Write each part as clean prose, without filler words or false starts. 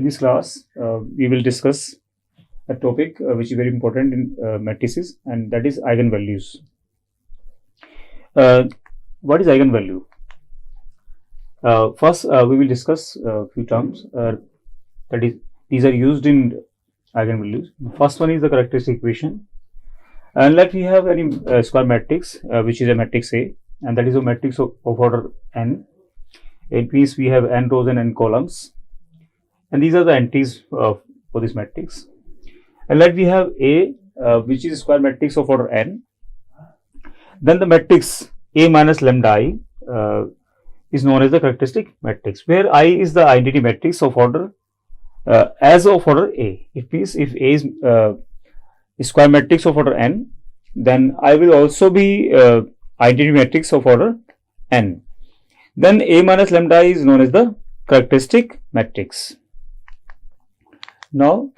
in this class, we will discuss a topic which is very important in matrices, and that is eigenvalues. What is eigenvalue? First, we will discuss a few terms. That is, these are used in eigenvalues. The first one is the characteristic equation. And let we have any square matrix, which is a matrix A, and that is a matrix of order n. It means we have n rows and n columns, and these are the entries for this matrix. And let we have A, which is a square matrix of order n. Then the matrix A minus lambda I is known as the characteristic matrix, where I is the identity matrix of order as of order A. It means if A is square matrix of order n, then I will also be identity matrix of order n. Then A minus lambda I is known as the characteristic matrix. Now,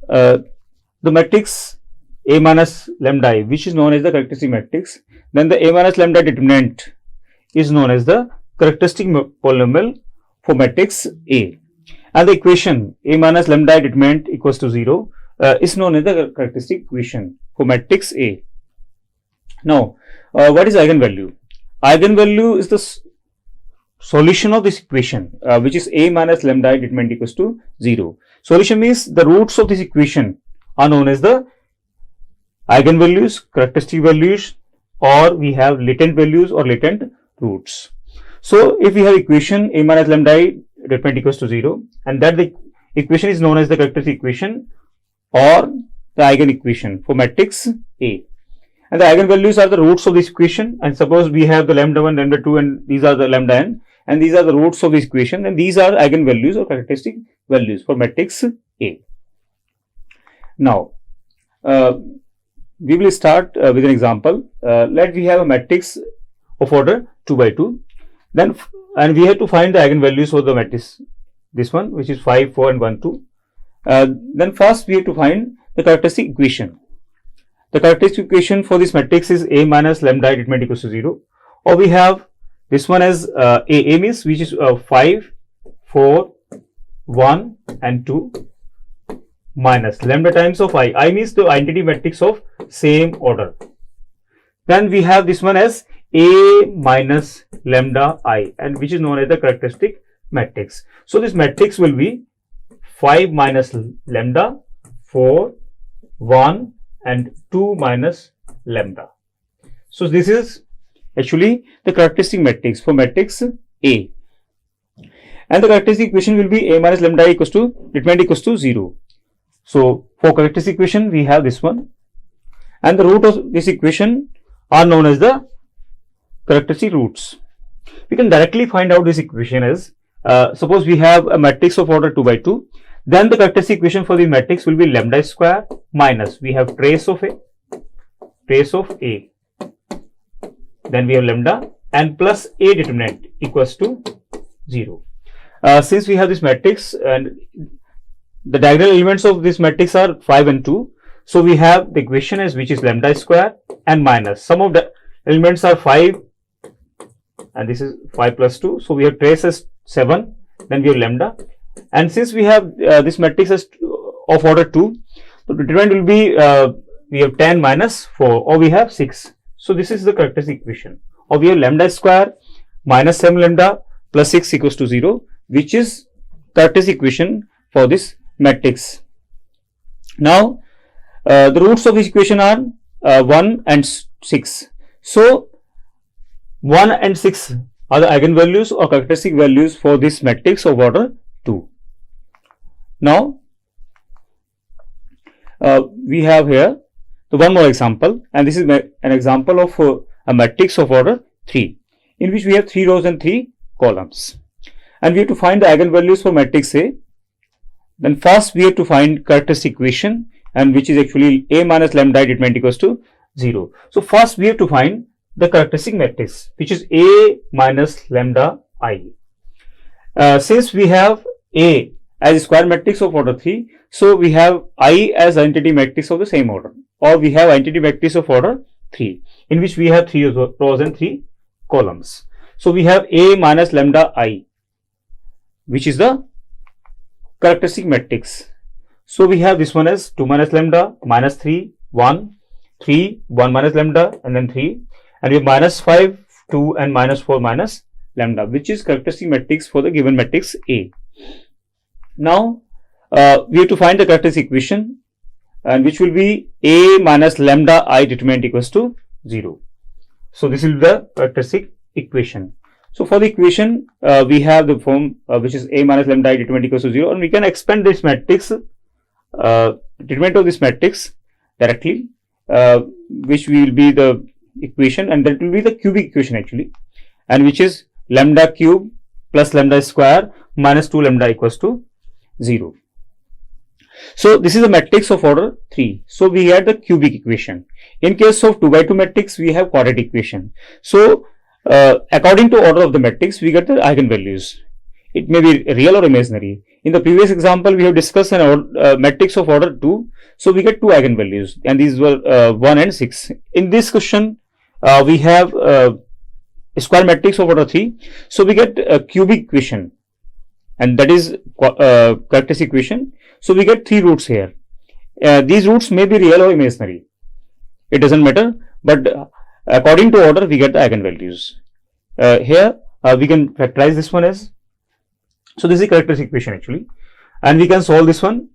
the matrix A minus lambda I, which is known as the characteristic matrix, then the A minus lambda determinant is known as the characteristic polynomial for matrix A, and the equation A minus lambda determinant equals to 0 is known as the characteristic equation for matrix A. Now, what is eigenvalue? Eigenvalue is the solution of this equation, which is A minus lambda determinant equals to 0. Solution means the roots of this equation are known as the eigenvalues, characteristic values, or we have latent values or latent roots. So, if we have equation A minus lambda determinant equals to 0, and that the equation is known as the characteristic equation or the eigen equation for matrix A. And the eigenvalues are the roots of this equation, and suppose we have the lambda 1, lambda 2, and these are the lambda n, and these are the roots of this equation, and these are eigenvalues or characteristic values for matrix A. Now, we will start with an example. Let we have a matrix of order 2 by 2, then and we have to find the eigenvalues for the matrix, this one, which is 5, 4, and 1, 2. Then first we have to find the characteristic equation. The characteristic equation for this matrix is A minus lambda determinant equals to 0, or we have this one as A means which is 5, 4, 1, and 2 minus lambda times of I means the identity matrix of same order. Then we have this one as A minus lambda I, and which is known as the characteristic matrix. So this matrix will be 5 minus lambda, 4, 1, and 2 minus lambda. So this is actually the characteristic matrix for matrix A, and the characteristic equation will be A minus lambda equals to determinant equals to 0. So for characteristic equation we have this one, and the root of this equation are known as the characteristic roots. We can directly find out this equation as suppose we have a matrix of order 2 by 2, then the characteristic equation for the matrix will be lambda square minus we have trace of A, then we have lambda and plus A determinant equals to 0. Since we have this matrix and the diagonal elements of this matrix are 5 and 2, so we have the equation as which is lambda square and minus some of the elements are 5, and this is 5 plus 2, so we have trace as 7, then we have lambda, and since we have this matrix as of order 2, so the determinant will be we have 10 minus 4, or we have 6. So this is the characteristic equation, or we have lambda square minus 7 lambda plus 6 equals to 0, which is characteristic equation for this matrix. Now, the roots of this equation are 1 and 6. So 1 and 6 are the eigenvalues or characteristic values for this matrix of order 2. Now, we have here the one more example, and this is an example of a matrix of order 3, in which we have 3 rows and 3 columns, and we have to find the eigenvalues for matrix A. Then first we have to find characteristic equation, and which is actually A minus lambda determinant equals to 0. So first we have to find the characteristic matrix, which is A minus lambda I. Since we have A as a square matrix of order 3, so we have I as identity matrix of the same order, or we have identity matrix of order 3, in which we have 3 rows and 3 columns. So we have A minus lambda I, which is the characteristic matrix. So we have this one as 2 minus lambda, minus 3, 1, 3, 1 minus lambda, and then 3, and we have minus 5, 2, and minus 4 minus lambda, which is characteristic matrix for the given matrix A. Now we have to find the characteristic equation, and which will be A minus lambda I determinant equals to 0. So this is the characteristic equation. So for the equation, we have the form which is A minus lambda I determinant equals to 0, and we can expand this matrix, determinant of this matrix directly, which will be the equation, and that will be the cubic equation actually, and which is lambda cube plus lambda square minus 2 lambda equals to 0. So this is a matrix of order 3. So we had the cubic equation. In case of 2 by 2 matrix, we have quadratic equation. So according to order of the matrix, we get the eigenvalues. It may be real or imaginary. In the previous example, we have discussed an matrix of order 2. So we get 2 eigenvalues, and these were 1 and 6. In this question, we have a square matrix of order 3. So we get a cubic equation, and that is characteristic equation. So we get 3 roots here. These roots may be real or imaginary. It doesn't matter, but according to order, we get the eigenvalues. Here we can factorize this one as, so this is a characteristic equation actually, and we can solve this one,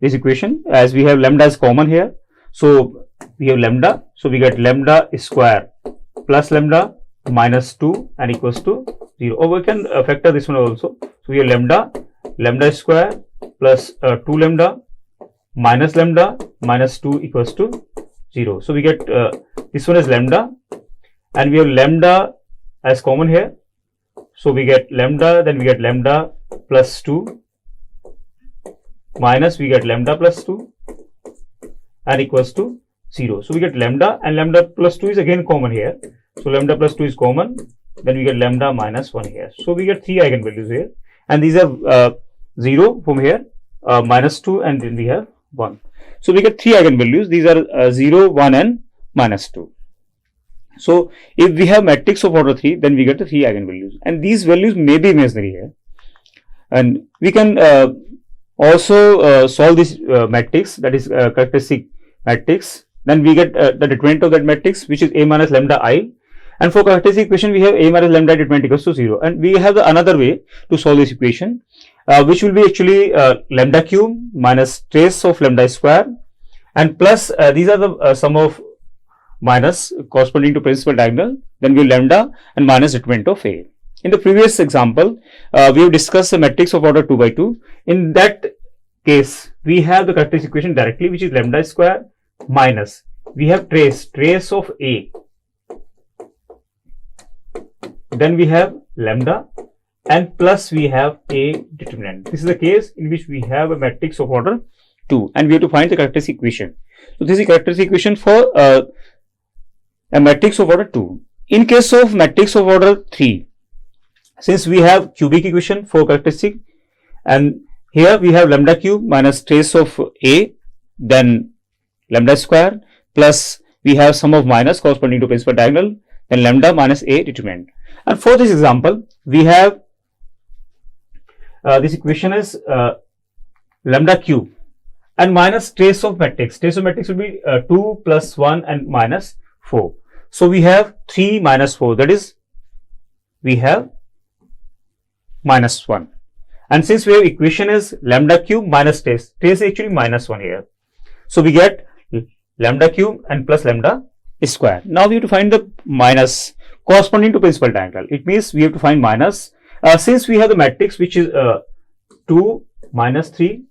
this equation, as we have lambda is common here. So we have lambda, so we get lambda square plus lambda minus 2 and equals to 0, or we can factor this one also. So we have lambda square plus 2 lambda minus lambda minus 2 equals to 0. So we get this one as lambda, and we have lambda as common here. So we get lambda, then we get lambda plus 2 minus we get lambda plus 2 and equals to 0. So we get lambda, and lambda plus 2 is again common here. So lambda plus 2 is common, then we get lambda minus 1 here. So we get 3 eigenvalues here, and these are 0 from here, minus 2, and then we have 1. So we get 3 eigenvalues. These are 0, 1, and minus 2. So if we have matrix of order 3, then we get the 3 eigenvalues, and these values may be imaginary here. And we can also solve this matrix, that is characteristic matrix. Then we get the determinant of that matrix, which is A minus lambda I. And for characteristic equation, we have A minus lambda determinant equals to 0. And we have another way to solve this equation, which will be actually lambda cube minus trace of lambda square, and plus these are the sum of minus corresponding to principal diagonal, then we have lambda and minus determinant of A. In the previous example, we have discussed a matrix of order 2 by 2. In that case, we have the characteristic equation directly, which is lambda square minus we have trace of A, then we have lambda, and plus we have A determinant. This is the case in which we have a matrix of order 2, and we have to find the characteristic equation. So this is characteristic equation for a matrix of order 2. In case of matrix of order 3, since we have cubic equation for characteristic, and here we have lambda cube minus trace of A, then lambda square, plus we have sum of minus corresponding to principal diagonal, then lambda minus A determinant. And for this example, we have this equation is lambda cube and minus trace of matrix. Trace of matrix will be 2 plus 1 and minus 4. So we have 3 minus 4, that is we have minus 1. And since we have equation is lambda cube minus trace is actually minus 1 here. So we get lambda cube and plus lambda square. Now we have to find the minus corresponding to principal diagonal. It means we have to find minus, since we have the matrix which is 2 minus 3,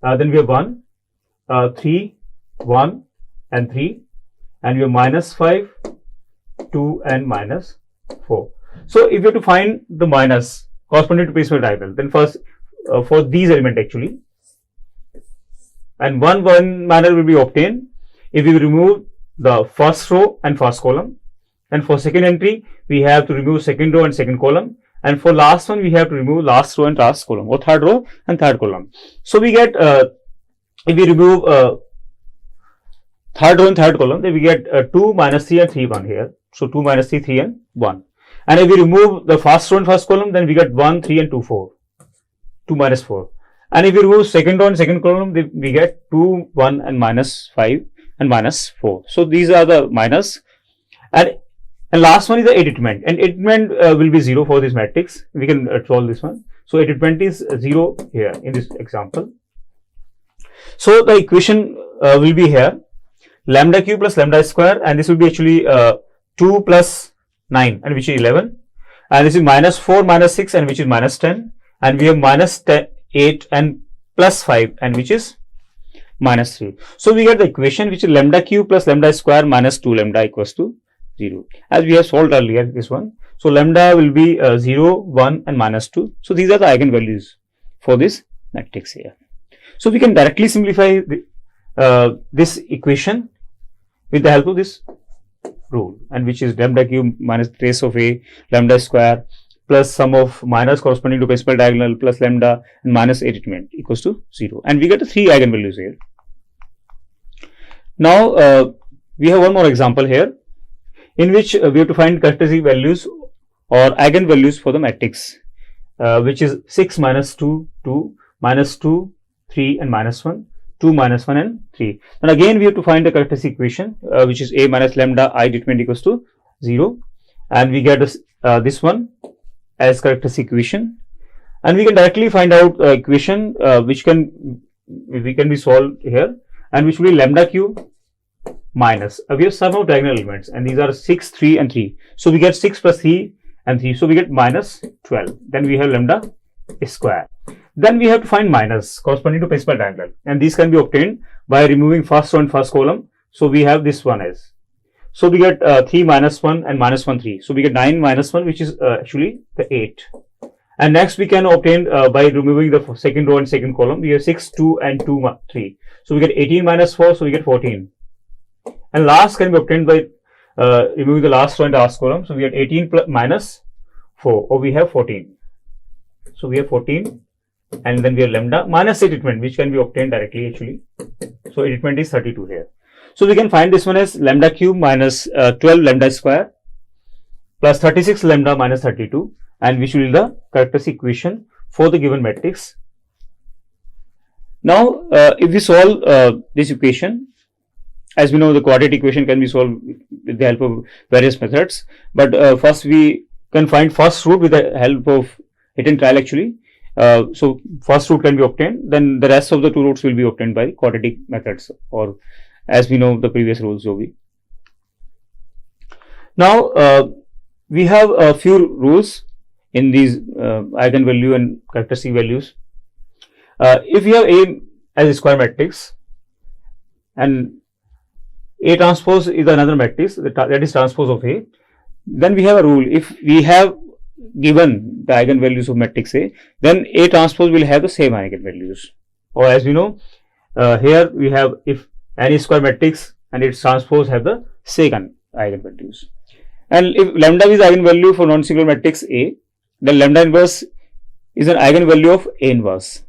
then we have 1, 3, 1 and 3, and we have minus 5, 2 and minus 4. So if you have to find the minus corresponding to principal diagonal, then first for these elements actually, and one manner will be obtained if we remove the first row and first column, and for second entry we have to remove second row and second column, and for last one we have to remove last row and last column, or third row and third column. So we get if we remove third row and third column, then we get 2 minus 3 and 3 1 here. So 2 minus 3 3 and 1. And if we remove the first row and first column, then we get 1, 3 and 2, 4. 2 minus 4. And if we remove second row and second column, we get 2, 1 and minus 5 and minus 4. So these are the minus. And last one is the A determinant. And A determinant will be 0 for this matrix. We can solve this one. So A determinant is 0 here in this example. So the equation will be here lambda cube plus lambda square, and this will be actually 2 plus 9, and which is 11, and this is minus 4 minus 6, and which is minus 10, and we have minus 8 and plus 5, and which is minus 3. So we get the equation which is lambda cube plus lambda square minus 2 lambda equals to 0, as we have solved earlier this one. So lambda will be 0, 1 and minus 2. So these are the eigenvalues for this matrix here. So we can directly simplify this equation with the help of this rule, and which is lambda cube minus trace of A lambda square plus sum of minus corresponding to principal diagonal plus lambda and minus A determinant equals to 0, and we get the 3 eigenvalues here. Now we have one more example here in which we have to find characteristic values or eigenvalues for the matrix, which is 6 minus 2, 2, minus 2, 3 and minus 1, 2 minus 1 and 3. And again we have to find the characteristic equation which is A minus lambda I determinant equals to 0, and we get this one as characteristic equation, and we can directly find out equation which can be solved here, and which will be lambda cube minus we have sum of diagonal elements, and these are 6, 3 and 3. So we get 6 plus 3 and 3, so we get minus 12. Then we have lambda square. Then we have to find minus corresponding to principal diagonal, and these can be obtained by removing first row and first column. So we have this one as, so we get 3 minus 1 and minus 1 3. So we get 9 minus 1, which is actually the 8. And next we can obtain by removing the second row and second column. We have 6, 2 and 2 3. So we get 18 minus 4, so we get 14. And last can be obtained by removing the last row and last column. So we get 18 plus minus 4, or we have 14. So we have 14, and then we have lambda minus A determinant, which can be obtained directly actually. So A determinant is 32 here. So we can find this one as lambda cube minus 12 lambda square plus 36 lambda minus 32, and which will be the characteristic equation for the given matrix. Now if we solve this equation, as we know, the quadratic equation can be solved with the help of various methods, but first we can find first root with the help of hit and trial actually. So first root can be obtained, then the rest of the two roots will be obtained by quadratic methods, or as we know the previous rules OV. Now we have a few rules in these eigenvalue and characteristic values. If we have A as a square matrix and A transpose is another matrix that is transpose of A, then we have a rule: if we have given the eigenvalues of matrix A, then A transpose will have the same eigenvalues. Or as we know, here we have if any square matrix and its transpose have the second eigenvalues. And if lambda is eigenvalue for non-singular matrix A, then lambda inverse is an eigenvalue of A inverse.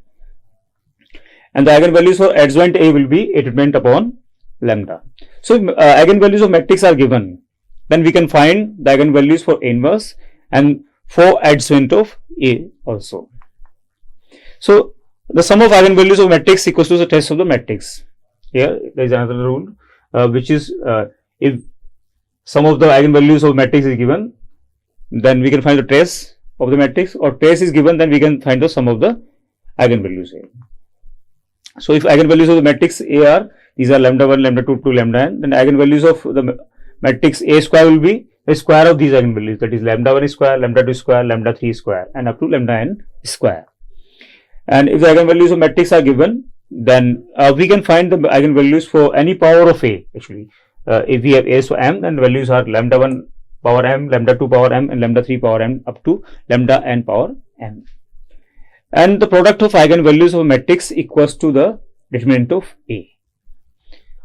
And the eigenvalues for adjoint A will be A determinant upon lambda. So if eigenvalues of matrix are given, then we can find the eigenvalues for A inverse and for adjoint of A also. So the sum of eigenvalues of matrix equals to the trace of the matrix. Here there is another rule which is if sum of the eigenvalues of matrix is given, then we can find the trace of the matrix, or trace is given, then we can find the sum of the eigenvalues here. So if eigenvalues of the matrix A are, these are lambda 1, lambda 2, 2 lambda n, then eigenvalues of the matrix A square will be the square of these eigenvalues, that is lambda 1 square, lambda 2 square, lambda 3 square, and up to lambda n square. And if the eigenvalues of matrix are given, then we can find the eigenvalues for any power of A actually. If we have A so m, then values are lambda 1 power m, lambda 2 power m, and lambda 3 power m up to lambda n power m. And the product of eigenvalues of a matrix equals to the determinant of A.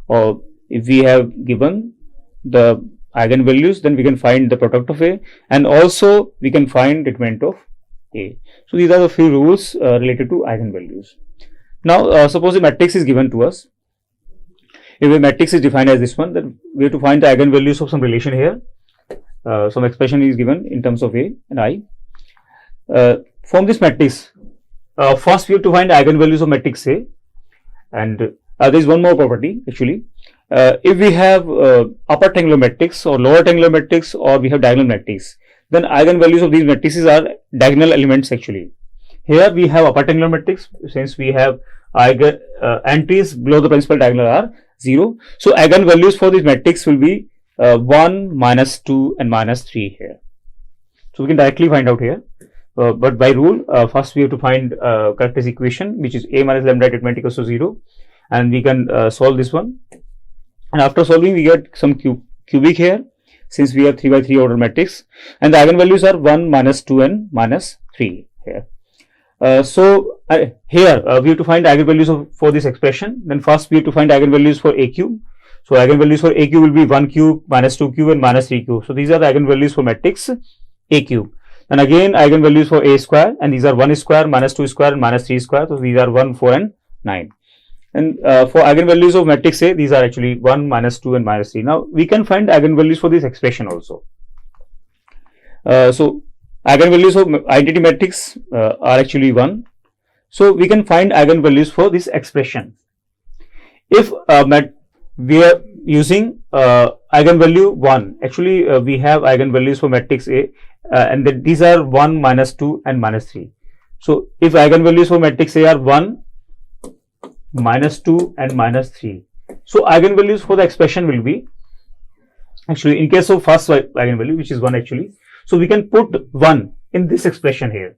Or if we have given the eigenvalues, then we can find the product of A, and also we can find determinant of A. So these are the few rules related to eigenvalues. Now suppose a matrix is given to us. If a matrix is defined as this one, then we have to find the eigenvalues of some relation here. some expression is given in terms of A and I. From this matrix, first we have to find eigenvalues of matrix A, and there is one more property actually. If we have upper triangular matrix or lower triangular matrix, or we have diagonal matrix, then eigenvalues of these matrices are diagonal elements actually. Here we have upper triangular matrix, since we have eigen entries below the principal diagonal are 0. So eigenvalues for this matrix will be 1, minus 2 and minus 3 here. So we can directly find out here. But by rule, first we have to find characteristic equation, which is A minus lambda determinant equals to 0, and we can solve this one. And after solving, we get some cubic here, since we have 3 by 3 order matrix, and the eigenvalues are 1, minus 2 and minus 3 here. Here we have to find eigenvalues for this expression. Then first we have to find eigenvalues for A cube. So eigenvalues for A cube will be 1 cube, minus 2 cube and minus 3 cube. So these are the eigenvalues for matrix A cube. And again eigenvalues for A square, and these are 1 square, minus 2 square and minus 3 square. So these are 1, 4 and 9. And for eigenvalues of matrix A, these are actually 1, minus 2 and minus 3. Now we can find eigenvalues for this expression also. So eigenvalues of identity matrix are actually 1. So we can find eigenvalues for this expression. If we are using eigenvalue 1, actually we have eigenvalues for matrix A, and that these are 1, minus 2 and minus 3. So if eigenvalues for matrix A are 1, minus 2 and minus 3, so eigenvalues for the expression will be, actually in case of first eigenvalue, which is 1 actually, so we can put 1 in this expression here.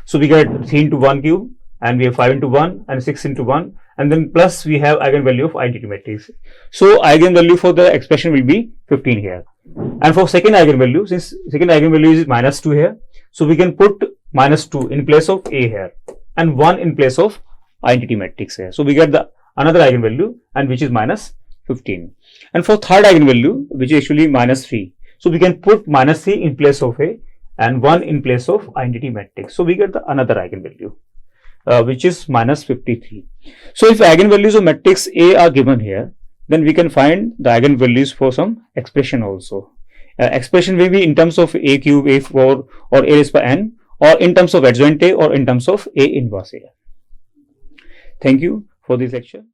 So we get 3 into 1 cube, and we have 5 into 1 and 6 into 1, and then plus we have eigenvalue of identity matrix. So eigenvalue for the expression will be 15 here. And for second eigenvalue, since second eigenvalue is minus 2 here, so we can put minus 2 in place of A here and 1 in place of identity matrix here. So we get the another eigenvalue, and which is minus 15. And for third eigenvalue, which is actually minus 3, so we can put minus 3 in place of A and 1 in place of identity matrix. So we get the another eigenvalue, which is minus 53. So if eigenvalues of matrix A are given here, then we can find the eigenvalues for some expression also. Expression may be in terms of A cube, A4 or A raised by n, or in terms of adjoint A, or in terms of A inverse A. Thank you for this lecture.